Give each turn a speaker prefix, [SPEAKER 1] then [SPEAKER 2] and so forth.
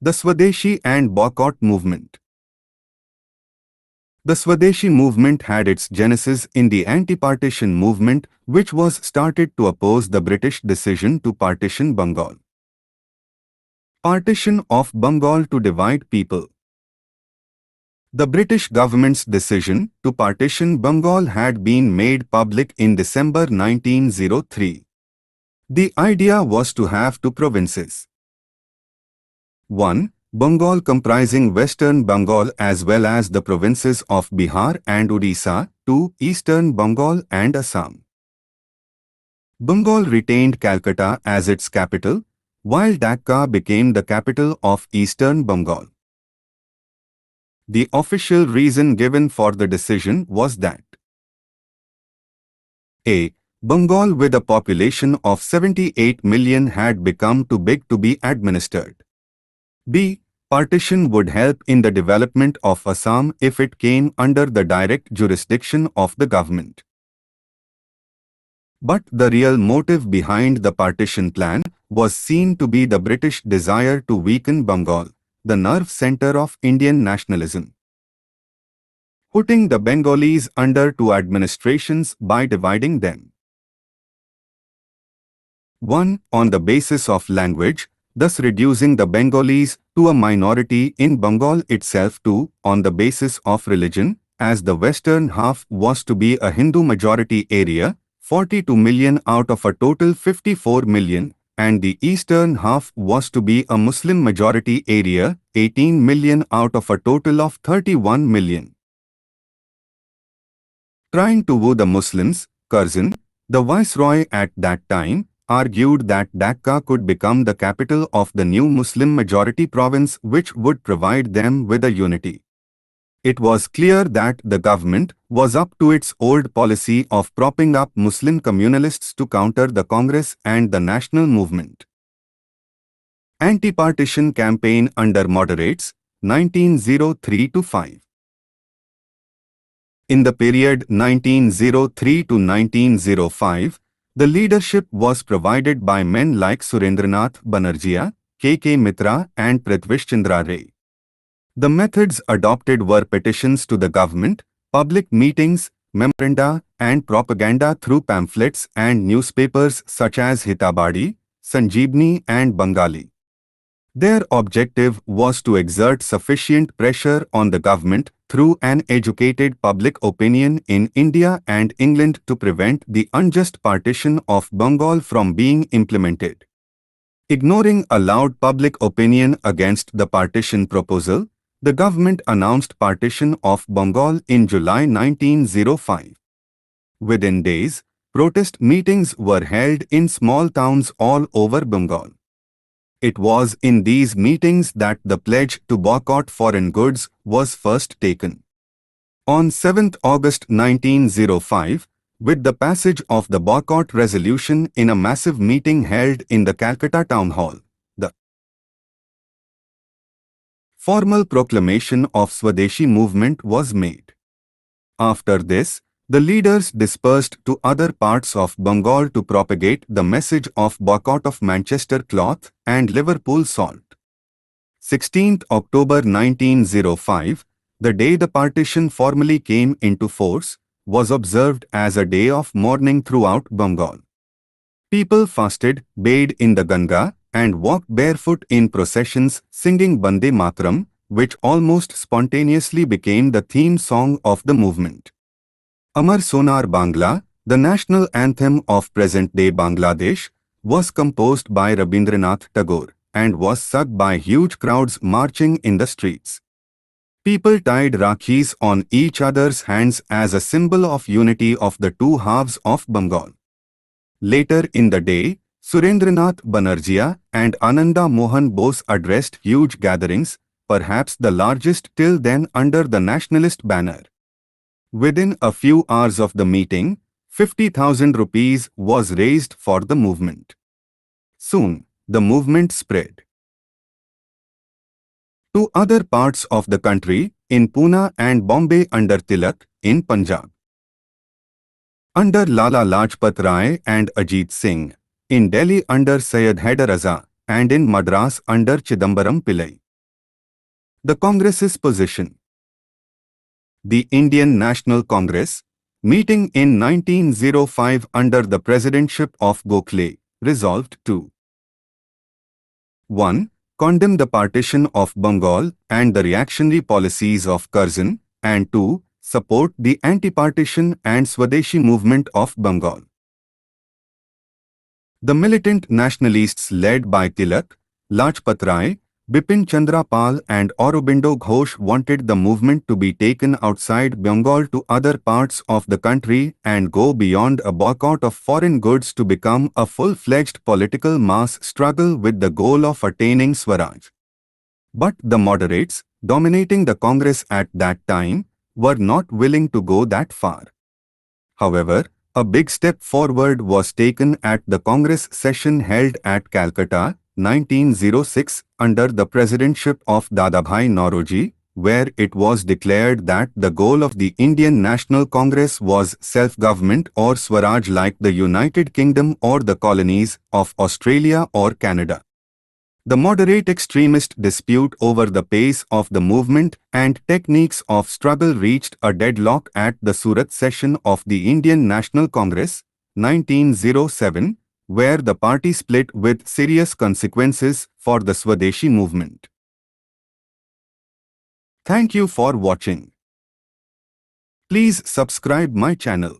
[SPEAKER 1] The Swadeshi and Boycott Movement. The Swadeshi movement had its genesis in the anti-partition movement, which was started to oppose the British decision to partition Bengal. Partition of Bengal to divide people. The British government's decision to partition Bengal had been made public in December 1903. The idea was to have two provinces. 1. Bengal comprising Western Bengal as well as the provinces of Bihar and Odisha, 2. Eastern Bengal and Assam. Bengal retained Calcutta as its capital, while Dhaka became the capital of Eastern Bengal. The official reason given for the decision was that A. Bengal with a population of 78 million had become too big to be administered. B. Partition would help in the development of Assam if it came under the direct jurisdiction of the government. But the real motive behind the partition plan was seen to be the British desire to weaken Bengal, the nerve center of Indian nationalism. Putting the Bengalis under two administrations by dividing them. 1. On the basis of language, thus reducing the Bengalis to a minority in Bengal itself. 2. On the basis of religion, as the western half was to be a Hindu majority area, 42 million out of a total 54 million, and the eastern half was to be a Muslim majority area, 18 million out of a total of 31 million. Trying to woo the Muslims, Curzon, the viceroy at that time, argued that Dhaka could become the capital of the new Muslim majority province which would provide them with a unity. It was clear that the government was up to its old policy of propping up Muslim communalists to counter the Congress and the national movement. Anti-partition campaign under moderates, 1903-5. In the period 1903 to 1905, the leadership was provided by men like Surendranath Banerjee, K. Mitra and Prithvish Chandra Ray. The methods adopted were petitions to the government, public meetings, memoranda, and propaganda through pamphlets and newspapers such as Hitabadi, Sanjeevani and Bengali. Their objective was to exert sufficient pressure on the government through an educated public opinion in India and England to prevent the unjust partition of Bengal from being implemented. Ignoring a loud public opinion against the partition proposal, the government announced partition of Bengal in July 1905. Within days, protest meetings were held in small towns all over Bengal. It was in these meetings that the pledge to boycott foreign goods was first taken. On 7 August 1905, with the passage of the boycott resolution in a massive meeting held in the Calcutta Town Hall, the formal proclamation of Swadeshi movement was made. After this, the leaders dispersed to other parts of Bengal to propagate the message of boycott of Manchester cloth and Liverpool salt. 16 October 1905, the day the partition formally came into force, was observed as a day of mourning throughout Bengal. People fasted, bathed in the Ganga, and walked barefoot in processions singing Bande Mataram, which almost spontaneously became the theme song of the movement. Amar Sonar Bangla, the national anthem of present-day Bangladesh, was composed by Rabindranath Tagore and was sung by huge crowds marching in the streets. People tied rakhis on each other's hands as a symbol of unity of the two halves of Bengal. Later in the day, Surendranath Banerjee and Ananda Mohan Bose addressed huge gatherings, perhaps the largest till then under the nationalist banner. Within a few hours of the meeting, 50,000 rupees was raised for the movement. Soon, the movement spread to other parts of the country, in Pune and Bombay under Tilak, in Punjab, under Lala Lajpat Rai and Ajit Singh, in Delhi under Syed Haider Raza, and in Madras under Chidambaram Pillai. The Congress's position. The Indian National Congress, meeting in 1905 under the presidentship of Gokhale, resolved to 1. Condemn the partition of Bengal and the reactionary policies of Curzon, and 2. Support the anti-partition and Swadeshi movement of Bengal. The militant nationalists led by Tilak, Lajpat Rai, Bipin Chandra Pal and Aurobindo Ghosh wanted the movement to be taken outside Bengal to other parts of the country and go beyond a boycott of foreign goods to become a full-fledged political mass struggle with the goal of attaining Swaraj. But the moderates, dominating the Congress at that time, were not willing to go that far. However, a big step forward was taken at the Congress session held at Calcutta, 1906, under the presidentship of Dadabhai Nauroji, where it was declared that the goal of the Indian National Congress was self-government or Swaraj like the United Kingdom or the colonies of Australia or Canada. The moderate extremist dispute over the pace of the movement and techniques of struggle reached a deadlock at the Surat session of the Indian National Congress, 1907, where the party split with serious consequences for the Swadeshi movement. Thank you for watching. Please subscribe my channel.